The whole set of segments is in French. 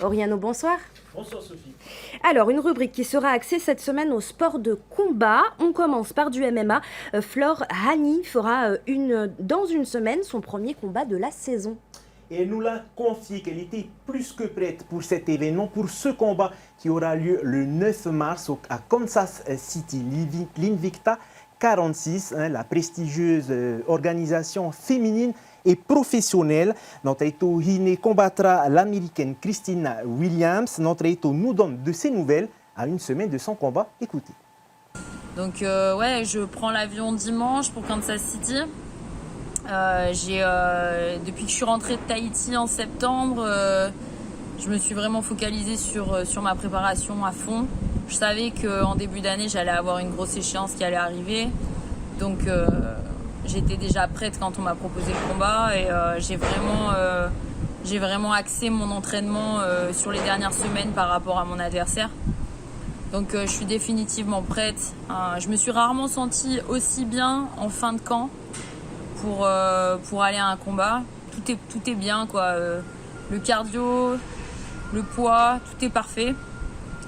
Oriano, bonsoir. Bonsoir Sophie. Alors, une rubrique qui sera axée cette semaine au sport de combat. On commence par du MMA. Flore Hani fera dans une semaine son premier combat de la saison. Et elle nous l'a confié qu'elle était plus que prête pour cet événement, pour ce combat qui aura lieu le 9 mars à Kansas City, l'Invicta 46, la prestigieuse organisation féminine et professionnelle. Notre Eto Hine combattra l'américaine Christina Williams. Notre Eto nous donne de ses nouvelles à une semaine de son combat. Écoutez. Donc ouais, je prends l'avion dimanche pour Kansas City. Depuis que je suis rentrée de Tahiti en septembre, je me suis vraiment focalisée sur ma préparation à fond. Je savais qu'en début d'année, j'allais avoir une grosse échéance qui allait arriver. Donc j'étais déjà prête quand on m'a proposé le combat et j'ai vraiment axé mon entraînement sur les dernières semaines par rapport à mon adversaire. Donc je suis définitivement prête. Je me suis rarement sentie aussi bien en fin de camp pour aller à un combat. Tout est bien, quoi. Le cardio, le poids, tout est parfait.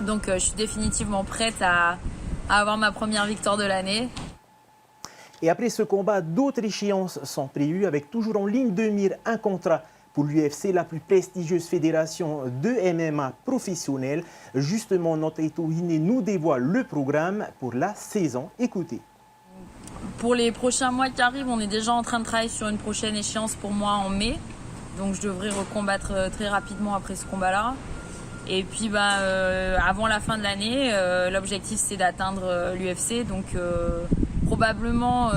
Donc je suis définitivement prête à avoir ma première victoire de l'année. Et après ce combat, d'autres échéances sont prévues avec toujours en ligne de mire un contrat pour l'UFC, la plus prestigieuse fédération de MMA professionnelle. Justement, notre Eto Hine nous dévoile le programme pour la saison. Écoutez. Pour les prochains mois qui arrivent, on est déjà en train de travailler sur une prochaine échéance pour moi en mai. Donc je devrais recombattre très rapidement après ce combat-là. Et puis avant la fin de l'année, l'objectif c'est d'atteindre l'UFC. Donc probablement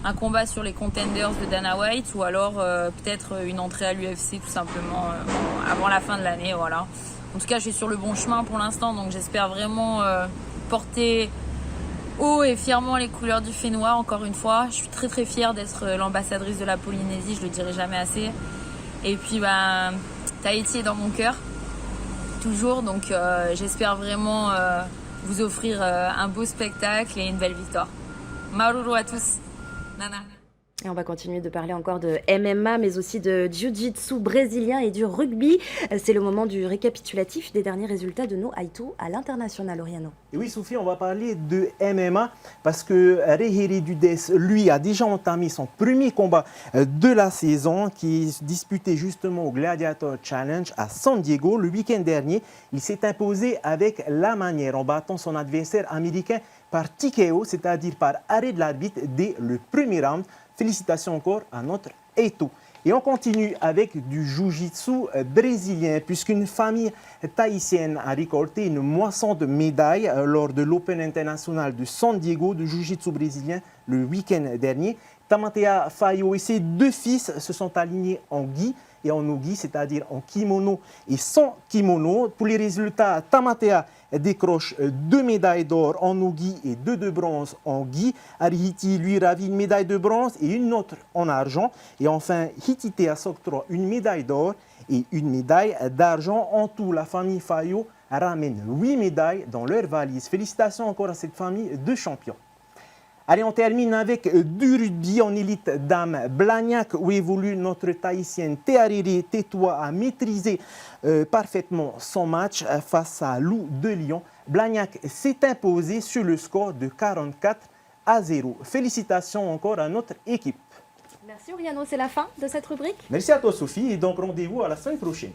un combat sur les contenders de Dana White ou alors peut-être une entrée à l'UFC tout simplement avant la fin de l'année. Voilà. En tout cas, je suis sur le bon chemin pour l'instant, donc j'espère vraiment porter haut et fièrement les couleurs du fait noir. Encore une fois, je suis très très fière d'être l'ambassadrice de la Polynésie, je le dirai jamais assez. Et puis Tahiti est dans mon cœur, toujours, donc j'espère vraiment vous offrir un beau spectacle et une belle victoire. Maruru à tous. Nana. Et on va continuer de parler encore de MMA, mais aussi de jiu-jitsu brésilien et du rugby. C'est le moment du récapitulatif des derniers résultats de nos Aito à l'international, Oriano. Et oui, Sophie, on va parler de MMA parce que Rehere Dudes, lui, a déjà entamé son premier combat de la saison qui se disputait justement au Gladiator Challenge à San Diego. Le week-end dernier, il s'est imposé avec la manière en battant son adversaire américain par TKO, c'est-à-dire par arrêt de l'arbitre dès le premier round. Félicitations encore à notre Eto. Et on continue avec du jiu-jitsu brésilien, puisqu'une famille tahitienne a récolté une moisson de médailles lors de l'Open International de San Diego de jiu-jitsu brésilien le week-end dernier. Tamatea Fayo et ses deux fils se sont alignés en gi et en no-gi, c'est-à-dire en kimono et sans kimono. Pour les résultats, Tamatea décroche 2 médailles d'or en no-gi et 2 de bronze en gi. Arihiti, lui, ravit une médaille de bronze et une autre en argent. Et enfin, Hititea s'octroie une médaille d'or et une médaille d'argent. En tout, la famille Fayo ramène 8 médailles dans leur valise. Félicitations encore à cette famille de champions. Allez, on termine avec du rugby en élite dame. Blagnac, où évolue notre Tahitienne Tearere Tetua, a maîtrisé parfaitement son match face à Loup de Lyon. Blagnac s'est imposé sur le score de 44-0. Félicitations encore à notre équipe. Merci Oriano, c'est la fin de cette rubrique. Merci à toi Sophie et donc rendez-vous à la semaine prochaine.